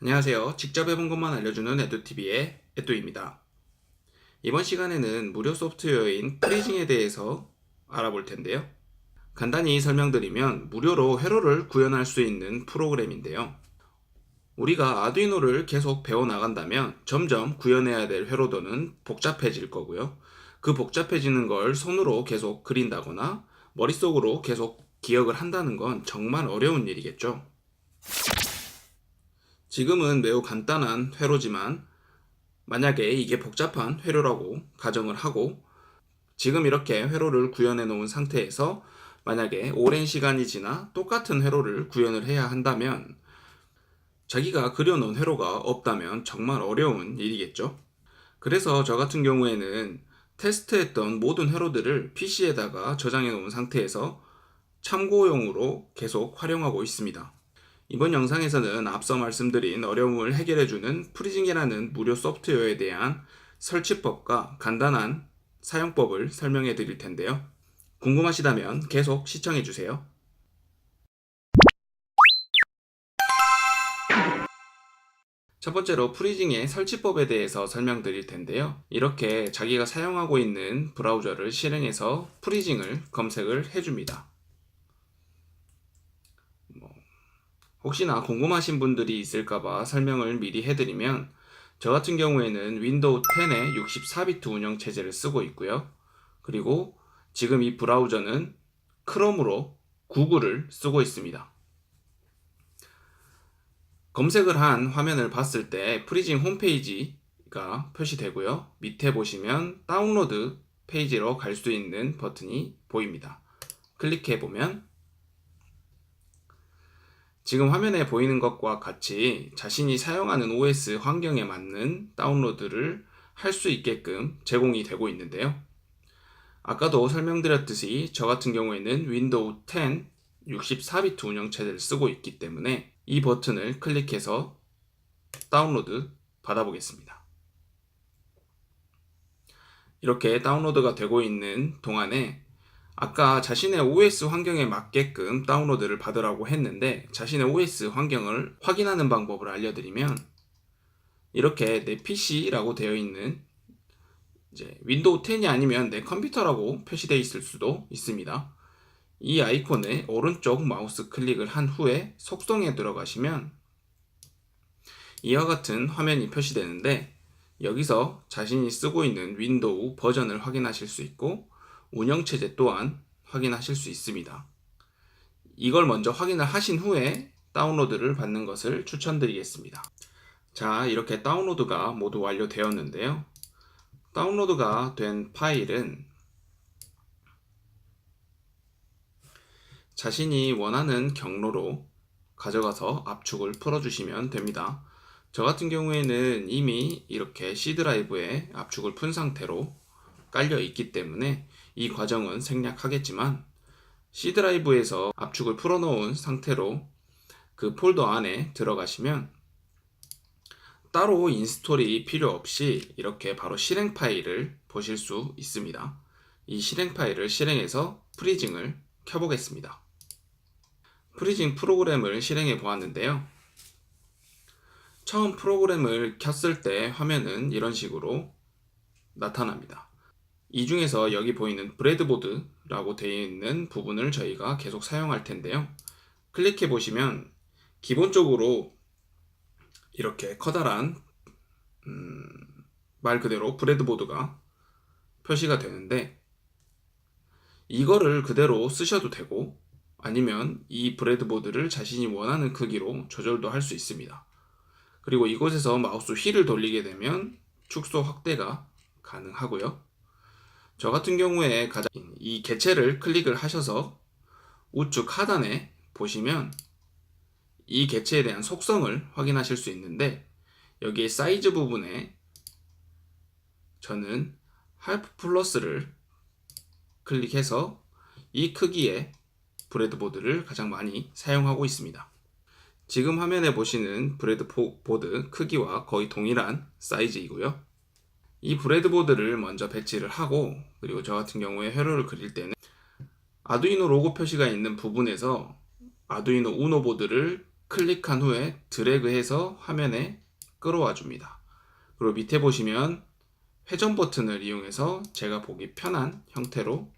안녕하세요. 직접 해본 것만 알려주는 에두TV의 에두입니다. 이번 시간에는 무료 소프트웨어인 프리징에 대해서 알아볼 텐데요. 간단히 설명드리면 무료로 회로를 구현할 수 있는 프로그램인데요. 우리가 아두이노를 계속 배워나간다면 점점 구현해야 될 회로도는 복잡해질 거고요. 그 복잡해지는 걸 손으로 계속 그린다거나 머릿속으로 계속 기억을 한다는 건 정말 어려운 일이겠죠. 지금은 매우 간단한 회로지만 만약에 이게 복잡한 회로라고 가정을 하고 지금 이렇게 회로를 구현해 놓은 상태에서 만약에 오랜 시간이 지나 똑같은 회로를 구현을 해야 한다면 자기가 그려놓은 회로가 없다면 정말 어려운 일이겠죠. 그래서 저 같은 경우에는 테스트했던 모든 회로들을 PC에다가 저장해 놓은 상태에서 참고용으로 계속 활용하고 있습니다. 이번 영상에서는 앞서 말씀드린 어려움을 해결해주는 프리징이라는 무료 소프트웨어에 대한 설치법과 간단한 사용법을 설명해 드릴 텐데요. 궁금하시다면 계속 시청해 주세요. 첫 번째로 프리징의 설치법에 대해서 설명드릴 텐데요. 이렇게 자기가 사용하고 있는 브라우저를 실행해서 프리징을 검색을 해줍니다. 혹시나 궁금하신 분들이 있을까봐 설명을 미리 해드리면 저 같은 경우에는 윈도우 10의 64비트 운영 체제를 쓰고 있고요. 그리고 지금 이 브라우저는 크롬으로 구글을 쓰고 있습니다. 검색을 한 화면을 봤을 때 프리징 홈페이지가 표시되고요. 밑에 보시면 다운로드 페이지로 갈 수 있는 버튼이 보입니다. 클릭해 보면 지금 화면에 보이는 것과 같이 자신이 사용하는 OS 환경에 맞는 다운로드를 할 수 있게끔 제공이 되고 있는데요. 아까도 설명드렸듯이 저 같은 경우에는 윈도우 10 64비트 운영체제를 쓰고 있기 때문에 이 버튼을 클릭해서 다운로드 받아보겠습니다. 이렇게 다운로드가 되고 있는 동안에 아까 자신의 OS 환경에 맞게끔 다운로드를 받으라고 했는데 자신의 OS 환경을 확인하는 방법을 알려드리면 이렇게 내 PC라고 되어 있는 이제 윈도우 10이 아니면 내 컴퓨터라고 표시되어 있을 수도 있습니다. 이 아이콘에 오른쪽 마우스 클릭을 한 후에 속성에 들어가시면 이와 같은 화면이 표시되는데 여기서 자신이 쓰고 있는 윈도우 버전을 확인하실 수 있고 운영체제 또한 확인하실 수 있습니다. 이걸 먼저 확인을 하신 후에 다운로드를 받는 것을 추천드리겠습니다. 자, 이렇게 다운로드가 모두 완료되었는데요. 다운로드가 된 파일은 자신이 원하는 경로로 가져가서 압축을 풀어주시면 됩니다. 저 같은 경우에는 이미 이렇게 C 드라이브에 압축을 푼 상태로 깔려 있기 때문에 이 과정은 생략하겠지만 C 드라이브에서 압축을 풀어놓은 상태로 그 폴더 안에 들어가시면 따로 인스톨이 필요 없이 이렇게 바로 실행 파일을 보실 수 있습니다. 이 실행 파일을 실행해서 프리징을 켜보겠습니다. 프리징 프로그램을 실행해 보았는데요. 처음 프로그램을 켰을 때 화면은 이런 식으로 나타납니다. 이 중에서 여기 보이는 브레드보드라고 되어 있는 부분을 저희가 계속 사용할 텐데요. 클릭해 보시면 기본적으로 이렇게 커다란 말 그대로 브레드보드가 표시가 되는데 이거를 그대로 쓰셔도 되고 아니면 이 브레드보드를 자신이 원하는 크기로 조절도 할 수 있습니다. 그리고 이곳에서 마우스 휠을 돌리게 되면 축소 확대가 가능하고요. 저 같은 경우에 가장 이 개체를 클릭을 하셔서 우측 하단에 보시면 이 개체에 대한 속성을 확인하실 수 있는데 여기에 사이즈 부분에 저는 할프 플러스를 클릭해서 이 크기의 브레드보드를 가장 많이 사용하고 있습니다. 지금 화면에 보시는 브레드보드 크기와 거의 동일한 사이즈이고요. 이 브레드보드를 먼저 배치를 하고 그리고 저 같은 경우에 회로를 그릴 때는 아두이노 로고 표시가 있는 부분에서 아두이노 우노 보드를 클릭한 후에 드래그해서 화면에 끌어와 줍니다. 그리고 밑에 보시면 회전 버튼을 이용해서 제가 보기 편한 형태로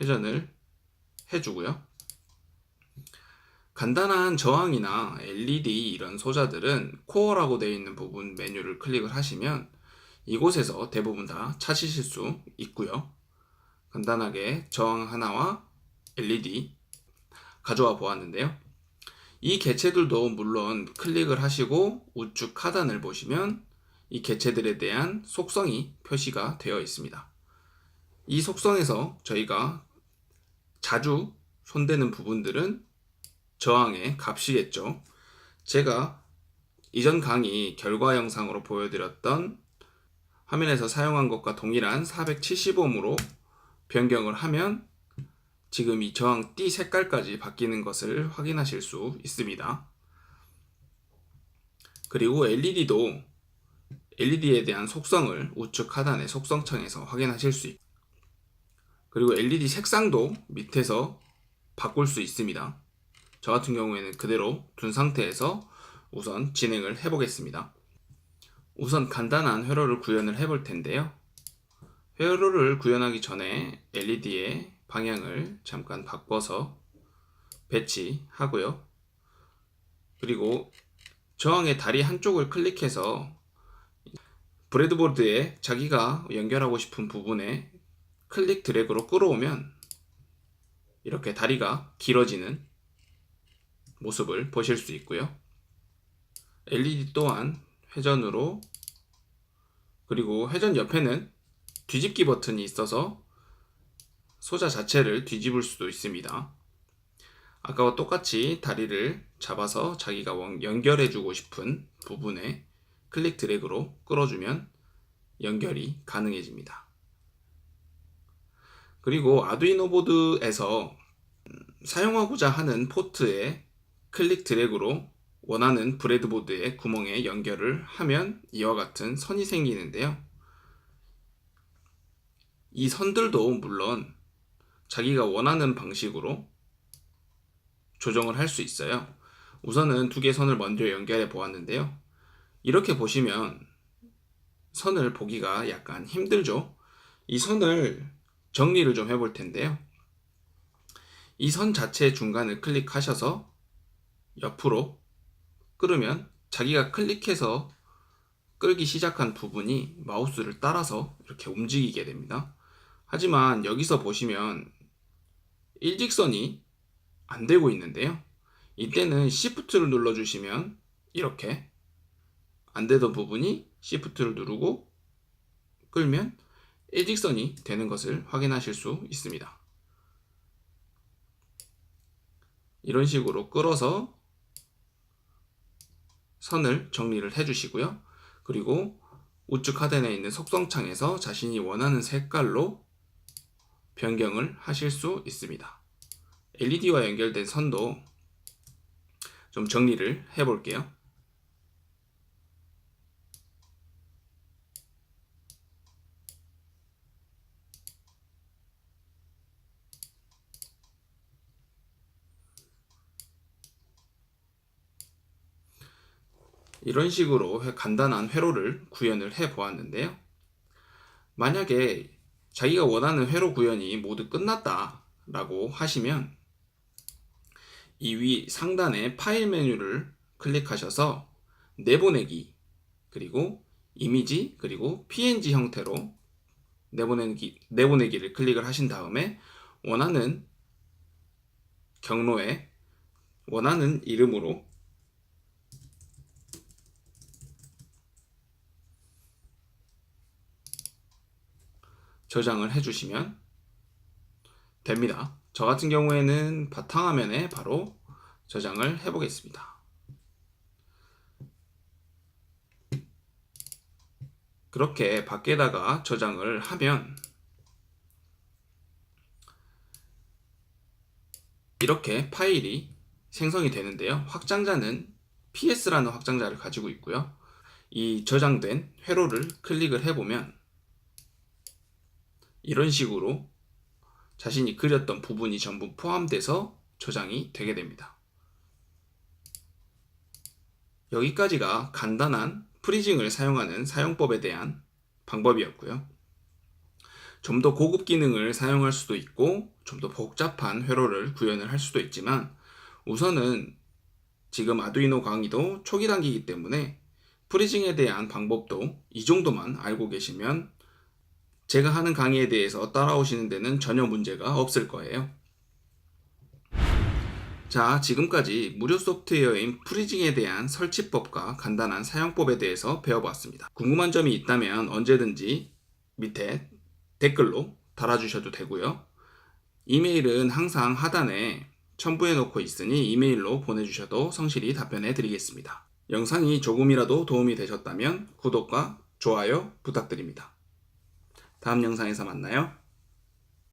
회전을 해주고요. 간단한 저항이나 LED 이런 소자들은 코어라고 되어 있는 부분 메뉴를 클릭을 하시면 이곳에서 대부분 다 찾으실 수 있고요. 간단하게 저항 하나와 LED 가져와 보았는데요. 이 개체들도 물론 클릭을 하시고 우측 하단을 보시면 이 개체들에 대한 속성이 표시가 되어 있습니다. 이 속성에서 저희가 자주 손대는 부분들은 저항의 값이겠죠. 제가 이전 강의 결과 영상으로 보여드렸던 화면에서 사용한 것과 동일한 470ohm으로 변경을 하면 지금 이 저항 띠 색깔까지 바뀌는 것을 확인하실 수 있습니다. 그리고 LED도 LED에 대한 속성을 우측 하단의 속성창에서 확인하실 수 있고, 그리고 LED 색상도 밑에서 바꿀 수 있습니다. 저 같은 경우에는 그대로 둔 상태에서 우선 진행을 해보겠습니다. 우선 간단한 회로를 구현을 해볼 텐데요. 회로를 구현하기 전에 LED의 방향을 잠깐 바꿔서 배치하고요. 그리고 저항의 다리 한쪽을 클릭해서 브레드보드에 자기가 연결하고 싶은 부분에 클릭 드래그로 끌어오면 이렇게 다리가 길어지는 모습을 보실 수 있고요. LED 또한 회전으로, 그리고 회전 옆에는 뒤집기 버튼이 있어서 소자 자체를 뒤집을 수도 있습니다. 아까와 똑같이 다리를 잡아서 자기가 연결해주고 싶은 부분에 클릭 드래그로 끌어주면 연결이 가능해집니다. 그리고 아두이노 보드에서 사용하고자 하는 포트에 클릭 드래그로 원하는 브레드보드의 구멍에 연결을 하면 이와 같은 선이 생기는데요. 이 선들도 물론 자기가 원하는 방식으로 조정을 할 수 있어요. 우선은 두 개의 선을 먼저 연결해 보았는데요. 이렇게 보시면 선을 보기가 약간 힘들죠. 이 선을 정리를 좀 해볼 텐데요. 이 선 자체의 중간을 클릭하셔서 옆으로 끌으면 자기가 클릭해서 끌기 시작한 부분이 마우스를 따라서 이렇게 움직이게 됩니다. 하지만 여기서 보시면 일직선이 안 되고 있는데요. 이때는 Shift를 눌러주시면 이렇게 안 되던 부분이 Shift를 누르고 끌면 일직선이 되는 것을 확인하실 수 있습니다. 이런 식으로 끌어서 선을 정리를 해주시고요. 그리고 우측 하단에 있는 속성창에서 자신이 원하는 색깔로 변경을 하실 수 있습니다. LED와 연결된 선도 좀 정리를 해 볼게요. 이런 식으로 간단한 회로를 구현을 해 보았는데요. 만약에 자기가 원하는 회로 구현이 모두 끝났다 라고 하시면 이 위 상단의 파일 메뉴를 클릭하셔서 내보내기, 그리고 이미지, 그리고 PNG 형태로 내보내기를 클릭을 하신 다음에 원하는 경로에 원하는 이름으로 저장을 해주시면 됩니다. 저 같은 경우에는 바탕화면에 바로 저장을 해보겠습니다. 그렇게 밖에다가 저장을 하면 이렇게 파일이 생성이 되는데요. 확장자는 PS라는 확장자를 가지고 있고요. 이 저장된 회로를 클릭을 해보면 이런 식으로 자신이 그렸던 부분이 전부 포함돼서 저장이 되게 됩니다. 여기까지가 간단한 프리징을 사용하는 사용법에 대한 방법이었고요. 좀 더 고급 기능을 사용할 수도 있고 좀 더 복잡한 회로를 구현을 할 수도 있지만 우선은 지금 아두이노 강의도 초기 단계이기 때문에 프리징에 대한 방법도 이 정도만 알고 계시면 제가 하는 강의에 대해서 따라오시는 데는 전혀 문제가 없을 거예요. 자, 지금까지 무료 소프트웨어인 프리징에 대한 설치법과 간단한 사용법에 대해서 배워봤습니다. 궁금한 점이 있다면 언제든지 밑에 댓글로 달아주셔도 되고요. 이메일은 항상 하단에 첨부해 놓고 있으니 이메일로 보내주셔도 성실히 답변해 드리겠습니다. 영상이 조금이라도 도움이 되셨다면 구독과 좋아요 부탁드립니다. 다음 영상에서 만나요.